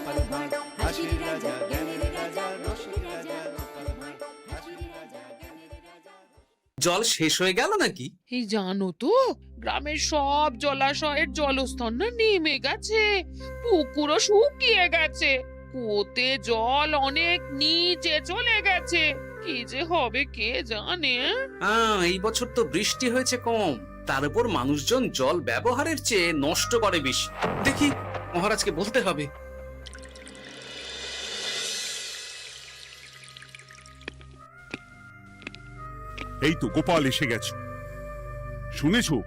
গোপাল ভাঁড় হাসির রাজা জ্ঞানের রাজা রসের রাজা গোপাল ভাঁড় হাসির রাজা জ্ঞানের রাজা। জল শেষ হয়ে গেল নাকি? এই জানো তো, গ্রামের সব জলাশয়ের জলস্তর না নেমে গেছে, পুকুরও শুকিয়ে গেছে, কুয়োতে জল অনেক নিচে চলে গেছে। কি যে হবে কে জানে। এই বছর তো বৃষ্টি হয়েছে কম, তার উপর মানুষজন জল ব্যবহারের চেয়ে নষ্ট করে বেশি। দেখি, মহারাজকে বলতে হবে। এই তো গোপাল এসে গেছে। শুনেছো,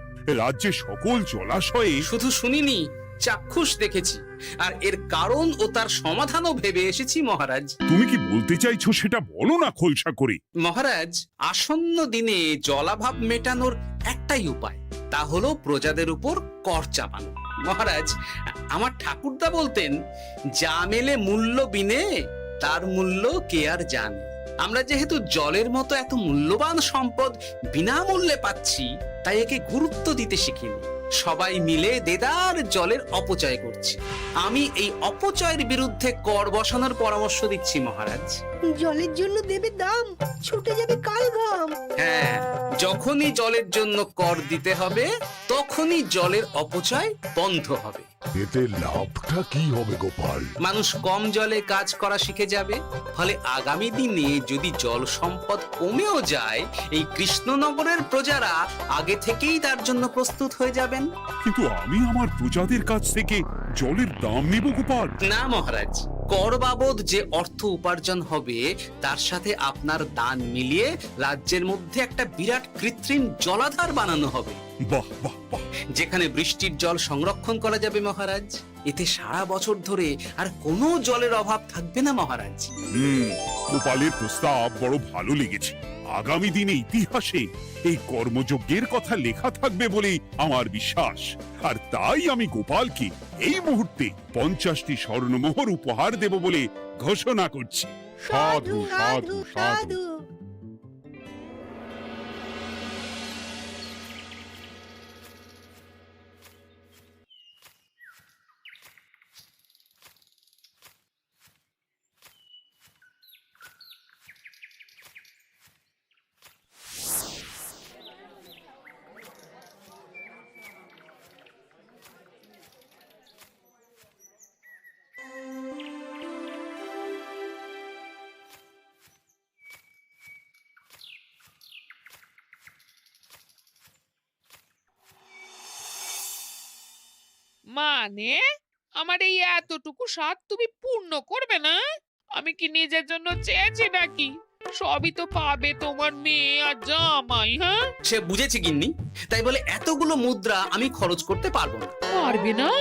রাজ্যের সকল জলাশয়ে শুধু শুনিনি, চাক্ষুষ দেখেছি, আর এর কারণ ও তার সমাধানও ভেবে এসেছি মহারাজ। তুমি কি বলতে চাইছো সেটা বলো না খোলসা করে। মহারাজ, আসন্ন দিনে জলাভাব মেটানোর একটাই উপায়, তা হলো প্রজাদের উপর কর চাপানো। মহারাজ, আমার ঠাকুরদা বলতেন, যা মেলে মূল্য বিনে তার মূল্য কে আর জানে। আমরা যেহেতু জলের মতো এত মূল্যবান সম্পদ বিনামূল্যে পাচ্ছি, তাই একে গুরুত্ব দিতে শিখিনি। সবাই মিলে দেদার জলের অপচয় করছে। আমি এই অপচয়ের বিরুদ্ধে কর বসানোর পরামর্শ দিচ্ছি মহারাজ। জলের জন্য দেবে দাম, ছুটে যাবে কাল ঘাম। হ্যাঁ, যখনই জলের জন্য কর দিতে হবে, তখনই জলের অপচয় বন্ধ হবে। এতে লাভটা কি হবে গোপাল? মানুষ কম জলে কাজ করা শিখে যাবে, ফলে আগামী দিনে যদি জল সম্পদ কমেও যায়, এই কৃষ্ণনগরের প্রজারা আগে থেকেই তার জন্য প্রস্তুত হয়ে যাবেন। কিন্তু আমি আমার প্রজাদের কাছ থেকে জলের দাম নেব গোপাল? না মহারাজ, কর বাবদ যে অর্থ উপার্জন হবে, তার সাথে আপনার দান মিলিয়ে রাজ্যের মধ্যে একটা বিরাট কৃত্রিম জলাধার বানানো হবে। বাহ বাহ বাহ! যেখানে বৃষ্টির জল সংরক্ষণ করা যাবে মহারাজ। এতে সারা বছর ধরে আর কোনো জলের অভাব থাকবে না মহারাজ। গোপালের প্রস্তাব বড় ভালো লেগেছে। আগামী দিনে ইতিহাসে এই কর্মযজ্ঞের কথা লেখা থাকবে বলেই আমার বিশ্বাস। আর তাই আমি গোপালকে এই মুহূর্তে 50টি স্বর্ণমোহর উপহার দেব বলে ঘোষণা করছি। সাধু সাধু সাধু। মানে আমার এই এতটুকু স্বাদ তুমি পূর্ণ করবে না? আমি কি নিজের জন্য চেয়েছি নাকি? সবই তো পাবে তোমার মেয়ে আর জামাই। হ্যাঁ, সে বুঝেছি গিন্নি, তাই বলে এতগুলো মুদ্রা আমি খরচ করতে পারবো না। পারবে না?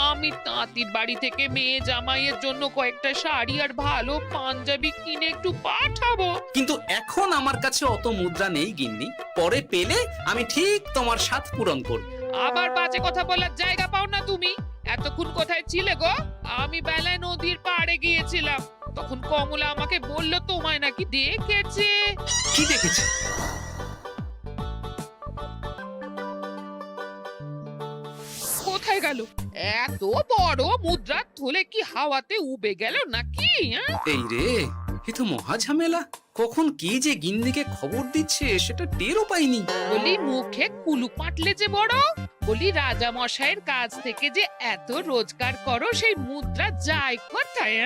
আমি তাঁতির বাড়ি থেকে মেয়ে জামাইয়ের জন্য কয়েকটা শাড়ি আর ভালো পাঞ্জাবি কিনে একটু পাঠাবো। কিন্তু এখন আমার কাছে অত মুদ্রা নেই গিন্নি, পরে পেলে আমি ঠিক তোমার স্বাদ পূরণ করব। আবার বাজে কথা বলার জায়গা পাও না তুমি। এতক্ষণ কোথায় ছিলে গো? আমি বেলায় নদীর পাড়ে গিয়েছিলাম, তখন কমলা আমাকে বলল তোমায় নাকি দেখেছে। কি দেখেছি? কোথায় গেল? এত বড় মুদ্রা থলে কি হাওয়াতে উবে গেল নাকি? এই রে, এ তো মহা ঝামেলা। কখন কে যে গিন্নিকে খবর দিচ্ছে সেটা টেরও পাইনি। বলি মুখে কুলু পাটলে যে বড়, বলি রাজা মশাইয়ের কাছ থেকে যে এত রোজগার করো, সেই মুদ্রা যায় কোথায়?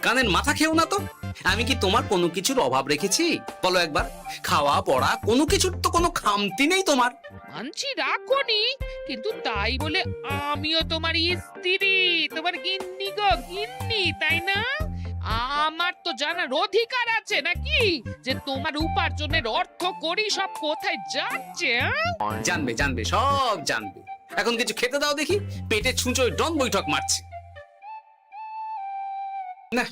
কানের মাথা খেও না তো। আমি কি তোমার কোনো কিছুর অভাব রেখেছি? বলো একবার। খাওয়া পড়া কোনো কিছুর তো কোনো খামতি নেই তোমার। মানছি রাখোনি, কিন্তু তাই বলে আমিও তোমার স্ত্রী, তোমার গিন্নি গো গিন্নি, তাই না? আমার তো জানার অধিকার আছে নাকি যে তোমার উপার্জনের অর্থ করি সব কোথায় যাচ্ছে? জানবে জানবে, সব জানবে। এখন কিছু খেতে দাও দেখি, পেটে ছুঁচোয় ডন বৈঠক মারছে। না,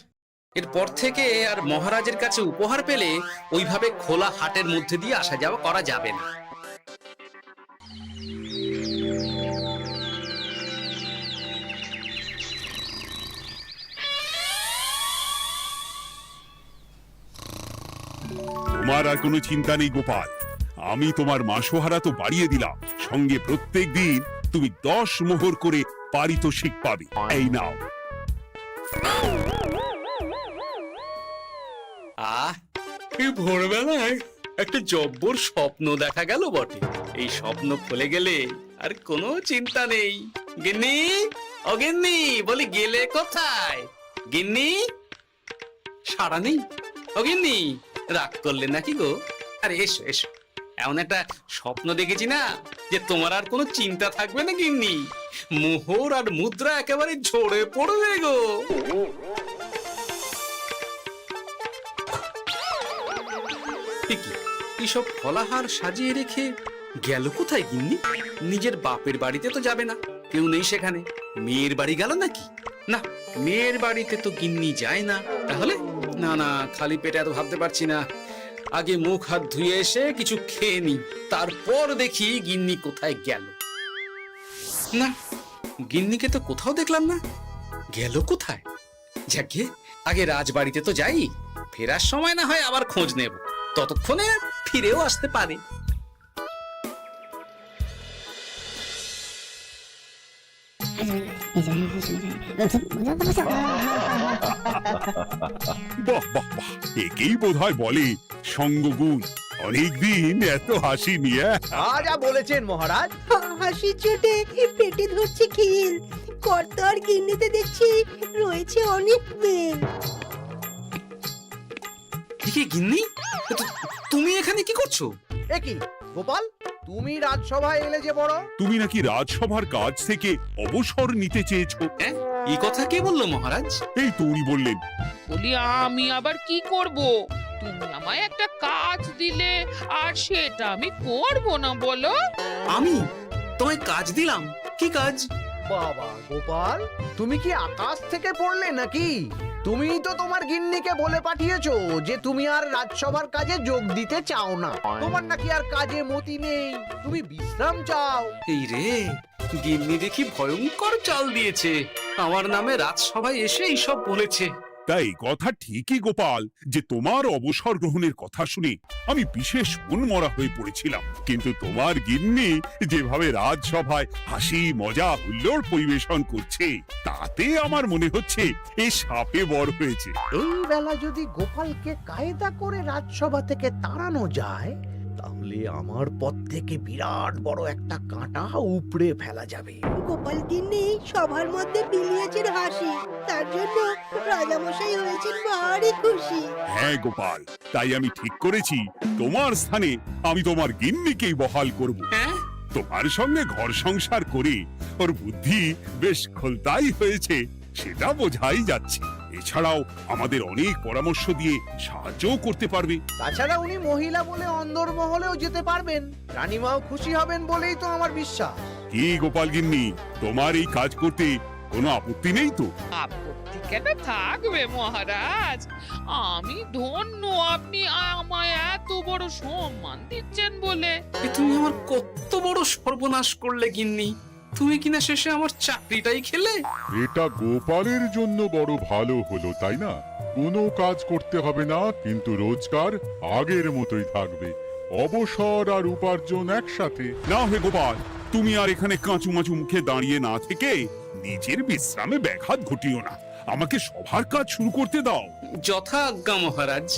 এরপর থেকে আর মহারাজের কাছে উপহার পেলে ওইভাবে খোলা হাটের মধ্যে দিয়ে আসা যাওয়া করা যাবে না। তোমার আর কোনো চিন্তা নেই গোপাল। আমি তোমার মাসোহারা তো বাড়িয়ে দিলাম, সঙ্গে প্রত্যেক দিন তুমি 10 মোহর করে পারিতোষিক পাবে। এই নাও। এই ভোরবেলায় একটা জব্বর স্বপ্ন দেখা গেল বটে। এই স্বপ্ন খুলে গেলে আর কোনো চিন্তা নেই। গিন্নি, ও গিন্নি, বলি গেলে কোথায়? গিন্নি, সারা নেই। ও গিন্নি, রাগ করলে নাকি গো? আরে এসো এসো, এমন একটা স্বপ্ন দেখেছি না যে তোমার আর কোনো চিন্তা থাকবে না গিন্নি। মোহর আর মুদ্রা একেবারে ঝরে পড়বে গো। এসব ফলাহার সাজিয়ে রেখে গেল কোথায় গিন্নি? নিজের বাপের বাড়িতে তো যাবে না, কেউ নেই সেখানে। মেয়ের বাড়ি গেল নাকি? না, মেয়ের বাড়িতে তো গিন্নি যায় না। তাহলে না না, খালি পেটে এত ভাবতে পারছি না। আগে মুখ হাত ধুয়ে এসে কিছু খেয়ে নি, তারপর দেখি গিন্নি কোথায় গেল। না, গিন্নিকে তো কোথাও দেখলাম না। গেল কোথায়? যাকে আগে রাজবাড়িতে তো যাই, ফেরার সময় না হয় আবার খোঁজ নেব, ততক্ষণে ফিরেও আসতে পারে। বাহ বাহ বাহ, একেই বোধহয় বলে সঙ্গগুণ। অনেকদিন এত হাসি নিয়ে। যা বলেছেন মহারাজ। হাসির চোটে পেটে ধরছে খিল। কর্তা আর গিন্নিতে দেখছি রয়েছে অনেক প্রেম। কি গিন্নি, তুমি এখানে কি করছো? কি গোপাল, তুমি রাজসভায় এলে যে বড়? তুমি নাকি রাজসভার কাজ থেকে অবসর নিতে চেয়েছো? হ্যাঁ, এই কথা কে বললো মহারাজ? এই তো উনি বললেন। বলি আমি আবার কি করব? তুমি আমায় একটা কাজ দিলে আর সেটা আমি করব না বলো? আমি তোমায় কাজ দিলাম? কি কাজ? বাবা গোপাল, তুমি কি আকাশ থেকে পড়লে নাকি? তুমি তো তোমার গিন্নিকে বলে পাঠিয়েছো যে তুমি আর রাজসভার কাজে যোগ দিতে চাও না। তোমার নাকি আর কাজে মতি নেই, তুমি বিশ্রাম চাও। এই রে, গিন্নি দেখি ভয়ঙ্কর চাল দিয়েছে। আমার নামে রাজসভায় এসে এইসব বলেছে। তাই কথা ঠিকই গোপাল, যে তোমার অবসর গ্রহণের কথা শুনে আমি বিশেষ মনমরা হয়ে পড়েছিলাম। কিন্তু তোমার গিন্নি যেভাবে রাজসভায় হাসি মজা হুল্লোড় পরিবেশন করছে, তাতে আমার মনে হচ্ছে এ সাপে বর হয়েছে। এই বেলা যদি গোপালকে কায়দা করে রাজসভা থেকে তাড়ানো যায়, তাহলে আমার পথ থেকে বিরাট বড় একটা কাঁটা উপড়ে ফেলা যাবে। গোপাল গিন্নি সবার মধ্যে বিলিয়েছেন হাসি, তার জন্য রাজামশাই হয়েছেন ভারী খুশি। হ্যাঁ গোপাল, তাই আমি ঠিক করেছি তোমার স্থানে আমি তোমার গিন্নিকেই বহাল করব। হ্যাঁ, তোমার সঙ্গে ঘর সংসার করে ওর বুদ্ধি বেশ খোলতাই হয়েছে, সেটা বোঝাই যাচ্ছে। এছাড়াও আমাদের অনেক পরামর্শ দিয়ে সাহায্যও করতে পারবে। তাছাড়া উনি মহিলা বলে অন্দরমহলেও যেতে পারবেন, রানীমাও খুশি হবেন বলেই তো আমার বিশ্বাস। কি গোপাল গিন্নি, তোমার এই কাজ করতে কোনো আপত্তি নেই তো? আপত্তি কেন থাকবে মহারাজ? আমি ধন্য আপনি আমায় এত বড় সম্মান দিচ্ছেন বলে। এ তুমি আমার কত বড় সর্বনাশ করলে গিন্নি। তুমি কিনা শেষে আমার চাকরিটাই খেলে। এটা গোপালের জন্য বড় ভালো হলো, তাই না? কোনো কাজ করতে হবে না, কিন্তু রোজগার আগের মতোই থাকবে। অবসর আর উপার্জন একসাথে। না হে গোপাল, তুমি আর এখানে কাঁচু মাচু মুখে দাঁড়িয়ে না থেকে নিজের বিশ্রামে ব্যাঘাত ঘটিও না। আমাকে সবার কাজ শুরু করতে দাও। যথা আজ্ঞা মহারাজ।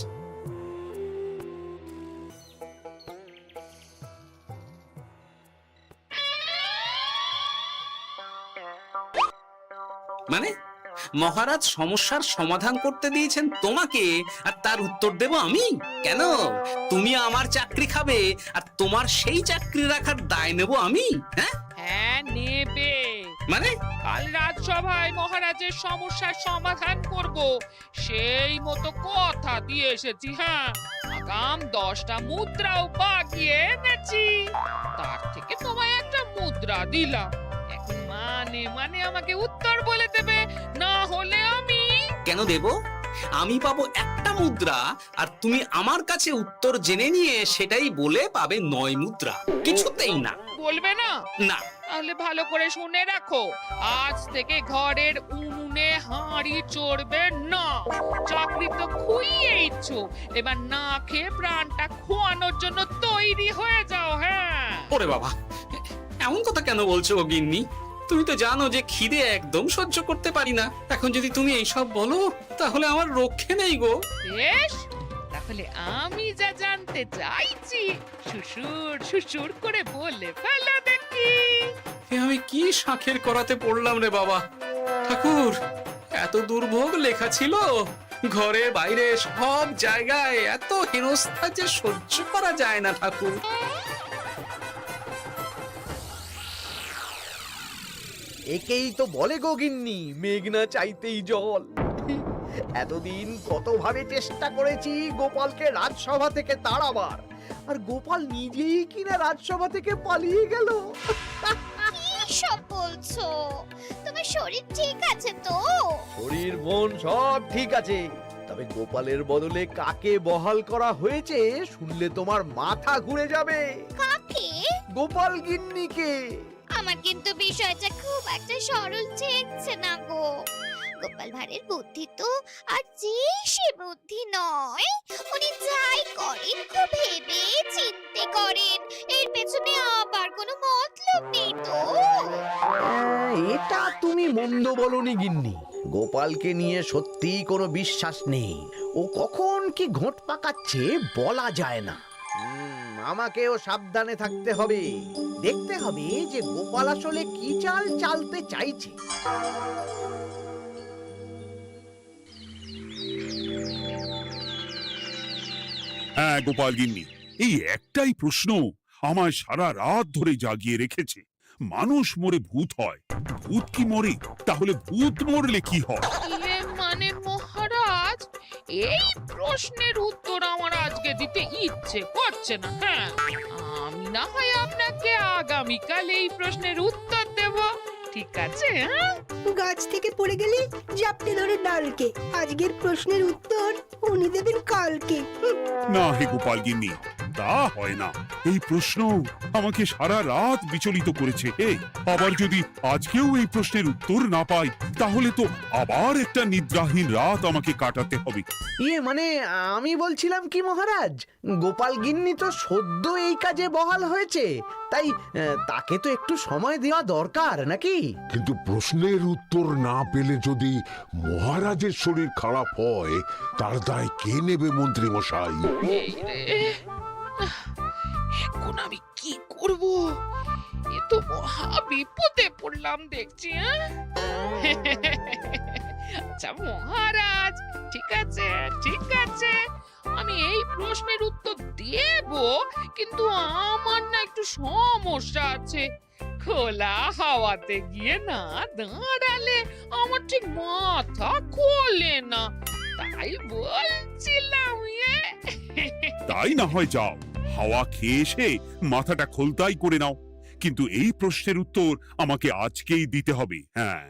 মানে মহারাজ সমস্যার সমাধান করতে দিয়েছেন তোমাকে, আর তার উত্তর দেব আমি? কেন? তুমি আমার চাকরি খাবে আর তোমার সেই চাকরি রাখার দায় নেব আমি? হ্যাঁ হ্যাঁ, নেবে। মানে কাল রাজসভায় মহারাজের সমস্যার সমাধান করব, সেই মতো কথা দিয়ে এসেছি। হ্যাঁ, আগাম 10টা মুদ্রাও বাগিয়ে এনেছি। তার থেকে তোমায় একটা মুদ্রা দিলাম। এখন মানে মানে আমাকে উত্তর বলে দেবে, না হলে আমি কেন দেব? আমি পাবো একটা মুদ্রা, আর তুমি আমার কাছে উত্তর জেনে নিয়ে সেটাই বলে পাবে 9 মুদ্রা। কিছুতেই না। বলবে না? না। তাহলে ভালো করে শুনে রাখো, আজ থেকে ঘরের উনুনে হাঁড়ি চড়বে না। চাকরি তো খুইয়েইছ, এবার না খেয়ে প্রাণটা খোয়ানোর জন্য তৈরি হয়ে যাও। হ্যাঁ, ওরে বাবা, এমন কথা কেন বলছো গো গিন্নি? তুমি তো জানো যে খিদে একদম সহ্য করতে পারি না। এখন যদি তুমি এইসব বলো তাহলে আমার রক্ষে নেই গো। বেশ, তাহলে আমি যা জানতে চাইছি শ্বশুর শ্বশুর করে বলে ফেলো দেখি। এ আমি কি শাঁখের করাতে পড়লাম রে বাবা। ঠাকুর, এত দুর্ভোগ লেখা ছিল, ঘরে বাইরে সব জায়গায় এত হেনস্থা যে সহ্য করা যায় না ঠাকুর। একেই তো বলে গো গিন্নি, মেঘ না চাইতেই জল। এতদিন কতভাবে চেষ্টা করেছি গোপালকে রাজসভা থেকে তাড়াবার, আর গোপাল নিজেই কিনা রাজসভা থেকে পালিয়ে গেল। সব বলছো? তোমার শরীর ঠিক আছে তো? শরীর মন সব ঠিক আছে, তবে গোপালের বদলে কাকে বহাল করা হয়েছে শুনলে তোমার মাথা ঘুরে যাবে। কাকে? গোপাল গিন্নিকে। আমার কিন্তু বিষয়টা খুব একটা সরল ঠেকছে না গো। গোপাল ভাঁড়ের বুদ্ধি তো আর যে সে বুদ্ধি নয়। উনি যাই করেন খুব ভেবে চিন্তে করেন, এর পেছনে আবার কোনো মতলব নেই তো। এটা তুমি মন্দ বলনি গিন্নি। গোপালকে নিয়ে সত্যিই কোনো বিশ্বাস নেই। ও কখন কি ঘোট পাকাচ্ছে বলা যায় না। আমাকেও সাবধানে থাকতে হবে। দেখতে হবে যে গোপাল আসলে কি চাল চালতে চাইছে। হ্যাঁ গোপাল গিন্নি, এই একটাই প্রশ্ন আমায় সারা রাত ধরে জাগিয়ে রেখেছে। মানুষ মরে ভূত হয়, ভূত কি মরে? তাহলে ভূত মরলে কি হয়? মানে মহারাজ, এই প্রশ্নের উত্তর আমার আজকে দিতে ইচ্ছে করছে না। হ্যাঁ, আমি না হয় আপনাকে আগামীকাল এই প্রশ্নের উত্তর দেব, ঠিক আছে? হ্যাঁ, গাছ থেকে পড়ে গেলে জাপটে ধরে ডালকে। আজকের প্রশ্নের উত্তর উনি দেবেন কালকে। না হে গোপাল গিন্নি, তা হয় না। এই প্রশ্ন আমাকে সারা রাত বিচলিত করেছে। আবার যদি আজকেও এই প্রশ্নের উত্তর না পাই তাহলে তো আবার একটা নিদ্রাহীন রাত আমাকে কাটাতে হবে। মানে আমি বলছিলাম কি মহারাজ, গোপাল গিন্নি তো সদ্য এই কাজে বহাল হয়েছে, তাই তাকে তো একটু সময় দেওয়া দরকার নাকি? কিন্তু প্রশ্নের উত্তর না পেলে যদি মহারাজের শরীর খারাপ হয় তার দায় কে নেবে মন্ত্রী মশাই? এই রে, এখন আমি কি করব? এ তো মহা বিপদে পড়লাম দেখছি। আচ্ছা মহারাজ, ঠিক আছে ঠিক আছে, আমি এই প্রশ্নের উত্তর দেব, কিন্তু আমার না একটু সমস্যা আছে। খোলা হাওয়াতে গিয়ে না দাঁড়ালে আমার ঠিক মাথা খোলে না, তাই বলছিলাম। তাই না হয় যাও, হাওয়া খেয়ে এসে মাথাটা খোলতাই করে নাও, কিন্তু এই প্রশ্নের উত্তর আমাকে আজকেই দিতে হবে। হ্যাঁ,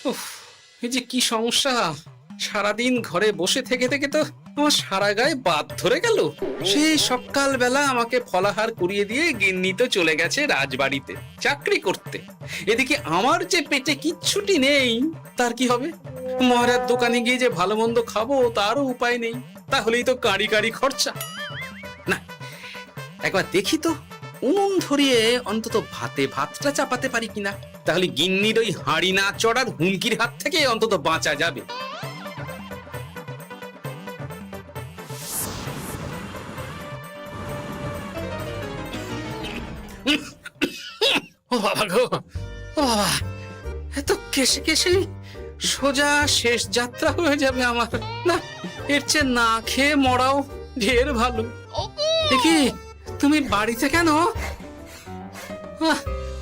উফ, এই যে কি সমস্যা! সারাদিন ঘরে বসে থেকে থেকে তো আমার সারা গায়ে বাদ ধরে গেল। সেই সকালবেলা আমাকে ফলাহার করিয়ে দিয়ে গিন্নি তো চলে গেছে রাজবাড়িতে চাকরি করতে। এদিকে আমার যে পেটে কিচ্ছুটি নেই, তার কি হবে? মহারাজ দোকানে গিয়ে যে ভালো মন্দ খাবো তারও উপায় নেই, তাহলেই তো কাঁড়ি কাঁড়ি খরচা। না, একবার দেখি তো উনুন ধরিয়ে অন্তত ভাতটা চাপাতে পারি কিনা, তাহলে গিন্নির ওই হাঁড়ি না চড়ার হুমকির হাত থেকে অন্তত বাঁচা যাবে। ও বাবা গো, ও বাবা, এত কেসে কেসে সোজা শেষ যাত্রা হয়ে যাবে আমার। না, এর চেয়ে না খেয়ে মরাও ঢের ভালো। দেখি তুমি বাড়িতে কেন?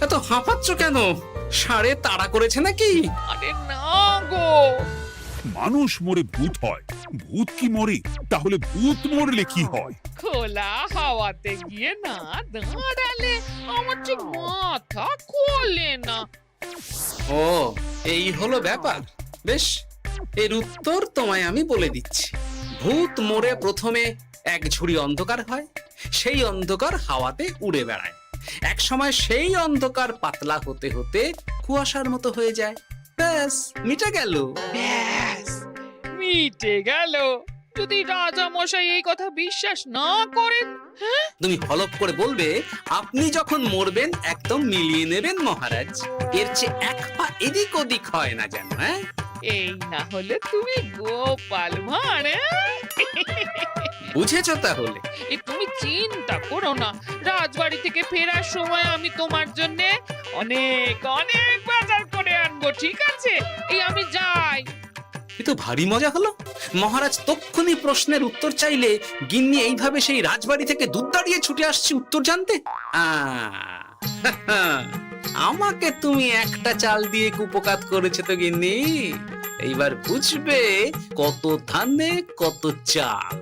এত হাঁপাচ্ছ কেন? ষাঁড়ে তাড়া করেছে নাকি? আরে না গো, মানুষ মরে ভূত হয়, ভূত কি মরে? তাহলে ভূত মরলে কি হয়? খোলা হাওয়াতে গিয়ে না দাঁড়ালে আমার ঠিক মাথা খোলে না। ও, এই হলো ব্যাপার। বেশ, এর উত্তর তোমায় আমি বলে দিচ্ছি। ভূত মরে প্রথমে এক ঝুড়ি অন্ধকার হয়, সেই অন্ধকার হাওয়াতে উড়ে বেড়ায়। এক সময় সেই অন্ধকার পাতলা হতে হতে কুয়াশার মতো হয়ে যায়। ব্যাস, মিটে গেল। ব্যাস, মিটে গেল। যদি রাজামশাই এই কথা বিশ্বাস না করেন? তুমি হলপ করে বলবে আপনি যখন মরবেন একদম মিলিয়ে নেবেন মহারাজ। এর চেয়ে এক পা এদিক ওদিক হয় না যেন। হ্যাঁ, এই না হলে তুমি গোপাল ভাঁড়, বুঝেছো তাহলে? এই তুমি চিন্তা করো না, রাজবাড়ি থেকে ফেরার সময় আমি তোমার জন্য অনেক অনেক বাজার করে আনবো, ঠিক আছে? এই আমি যাই। এ তো ভারী মজা হলো। মহারাজ তক্ষুনি প্রশ্নের উত্তর চাইলে গিন্নি এইভাবে সেই রাজবাড়ি থেকে দুধ দাঁড়িয়ে ছুটে আসছে উত্তর জানতে। আমাকে তুমি একটা চাল দিয়ে কুপকাত করেছে তো গিন্নি। এইবার বুঝবে কত ধানে কত চাল।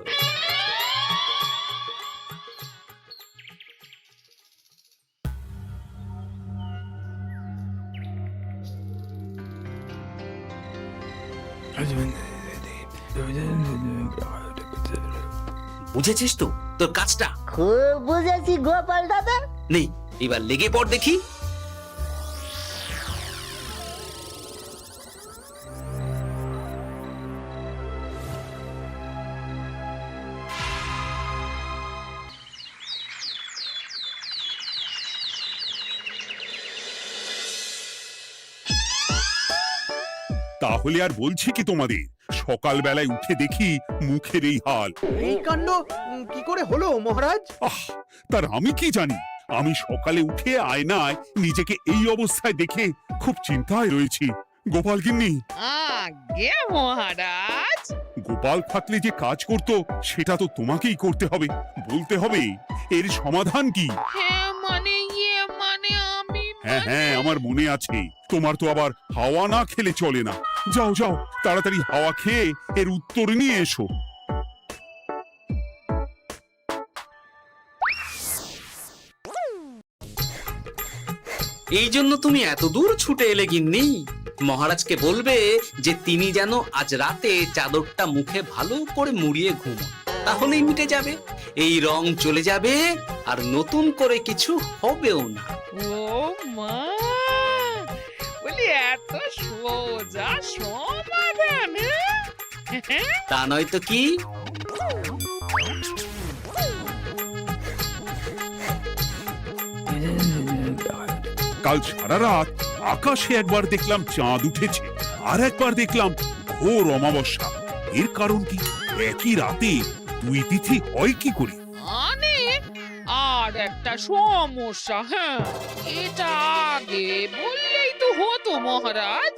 বুঝেছিস তো তোর কাজটা? খুব বুঝেছি গোপাল দাদা। নেই, এবার লেগে পড় দেখি। তাহলে আর বলছি কি তোমাদের, সকালবেলায় উঠে দেখি মুখের এই হাল। এই কাণ্ড কি করে হলো মহারাজ? আহ, তার আমি কি জানি। আমি সকালে উঠে আয়নায় নিজেকে এই অবস্থায় দেখে খুব চিন্তায় রয়েছি। গোপাল গিন্নি, আগে মহারাজ, গোপাল থাকলে যে কাজ করতো সেটা তো তোমাকেই করতে হবে। বলতে হবে এর সমাধান কি। হ্যাঁ মানে আমি হ্যাঁ হ্যাঁ, আমার মনে আছে। তোমার তো আবার হাওয়া না খেলে চলে না। যাও যাও, তাড়াতাড়ি হাওয়া খেয়ে এর উত্তর নিয়ে এসো। এই জন্য তুমি এত দূর ছুটে এলে গিন্নি? মহারাজকে বলবে যে তিনি যেন আজ রাতে চাদরটা মুখে ভালো করে মুড়িয়ে ঘুমোন, তাহলেই মিটে যাবে। এই রং চলে যাবে আর নতুন করে কিছু হবেও না। ও মা, বলি এত সোজা সমাধান? হ্যাঁ? তা নয় তো কি? কাল সারা রাত আকাশে একবার দেখলাম চাঁদ উঠেছে, আর একবার দেখলাম ঘোর অমাবস্যা। এর কারণ কি? একই রাতে দুই তিথি হয় কি করে? মানে আর একটা সমস্যা। হ্যাঁ, এটা আগে বললেই তো হতো মহারাজ।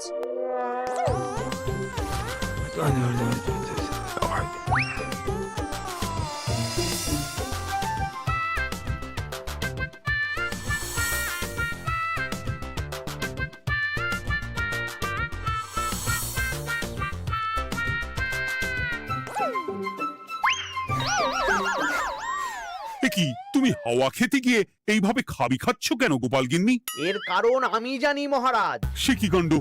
এ কি, তুমি হাওয়া খেতে গিয়ে এইভাবে খাবি খাচ্ছ কেন গোপাল গিন্নি? এর কারণ আমি জানি মহারাজ। সে কি কাণ্ড!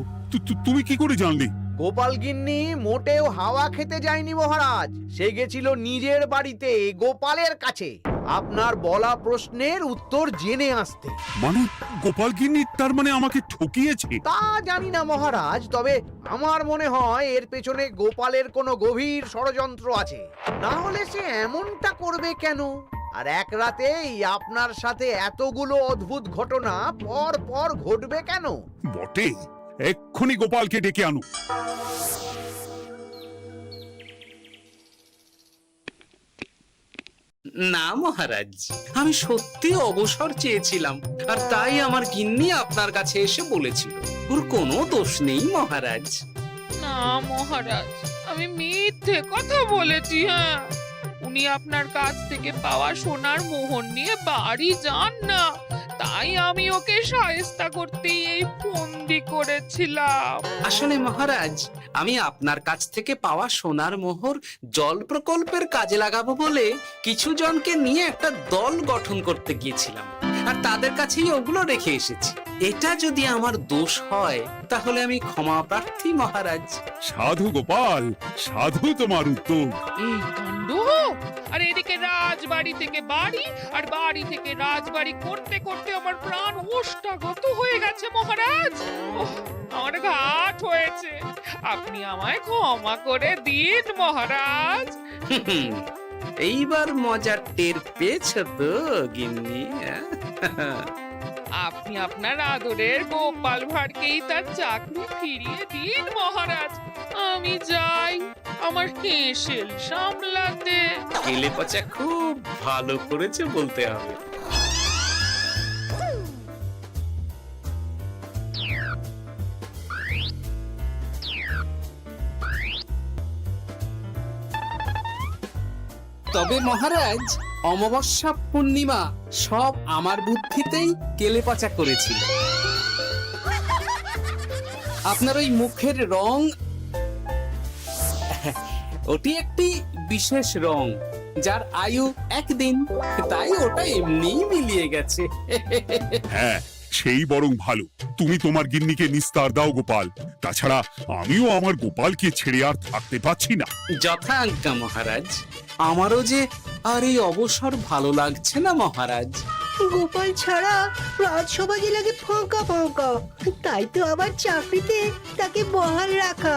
তুমি কি করে জানলে? গোপাল গিন্নি মোটেও হাওয়া খেতে যায়নি মহারাজ। সে গেছিল নিজের বাড়িতে গোপালের কাছে আপনার বলা প্রশ্নের উত্তর জেনে আসতে। মানে গোপাল গিন্নি তার মানে আমাকে ঠকিয়েছে? তা জানি না মহারাজ, তবে আমার মনে হয় এর পেছনে গোপালের কোনো গভীর ষড়যন্ত্র আছে। না হলে সে এমনটা করবে কেন? আর এক রাতেই আপনার সাথে এতগুলো অদ্ভুত ঘটনা পর পর ঘটবে কেন? বটে, এক্ষুনি গোপালকে ডেকে আনো। না মহারাজ, আমি সত্যি অবসর চেয়েছিলাম, আর তাই আমার গিন্নি আপনার কাছে এসে বলেছিল। ওর কোনো দোষ নেই মহারাজ। না মহারাজ, আমি মিথ্যে কথা বলেছি। হ্যাঁ, উনি আপনার কাছ থেকে পাওয়া সোনার মোহর নিয়ে বাড়ি যান না, তাই আমি ওকে শায়েস্তা করতে এই ফন্দি করেছিলাম। আসলে মহারাজ, আমি আপনার কাছ থেকে পাওয়া সোনার মোহর জল প্রকল্পের কাজে লাগাবো বলে কিছু জনকে নিয়ে একটা দল গঠন করতে গিয়েছিলাম, আর তাদের কাছেই ওগুলো রেখে এসেছি। এটা যদি আমার দোষ হয় তাহলে আমি ক্ষমা প্রার্থী মহারাজ। সাধু গোপাল, সাধু তোমার উত্তর। এই কাণ্ড! আর এদিকে রাজবাড়ি থেকে বাড়ি, আর বাড়ি থেকে রাজবাড়ি করতে করতে আমার প্রাণ ওষ্ঠাগত হয়ে গেছে মহারাজ। ওহ, আমার ঘাট হয়েছে, আপনি আমায় ক্ষমা করে দিন মহারাজ। হুম, এইবার মজার টের পেয়েছ তো গিন্নি? আপনি আপনার আদরের গোপাল ভাঁড়কেই তার চাকরি ফিরিয়ে দিন মহারাজ। আমি যাই আমার হেসেল সামলাতে। কেলে পচা খুব ভালো করেছে বলতে হবে। তবে মহারাজ, অমাবস্যা পূর্ণিমা সব আমার বুদ্ধিতেই কেলেপচা করেছিল। আপনার ওই মুখের রং, ওটি একটি বিশেষ রং যার আয়ু একদিন, তাই ওটা এমনিই মিলিয়ে গেছে। হ্যাঁ, সেই বরং ভালো। তুমি তোমার গিন্নিকে নিস্তার দাও গোপাল। তাছাড়া আমিও আমার গোপালকে ছেড়ে আর থাকতে পারছি না। যথা আজ্ঞা মহারাজ। আমারও যে আর এই অবসর ভালো লাগছে না মহারাজ। গোপাল ছাড়া রাজসভা যে লাগে ফাঁকা ফাঁকা, তাই তো আবার চাকরিতে তাকে বহাল রাখা।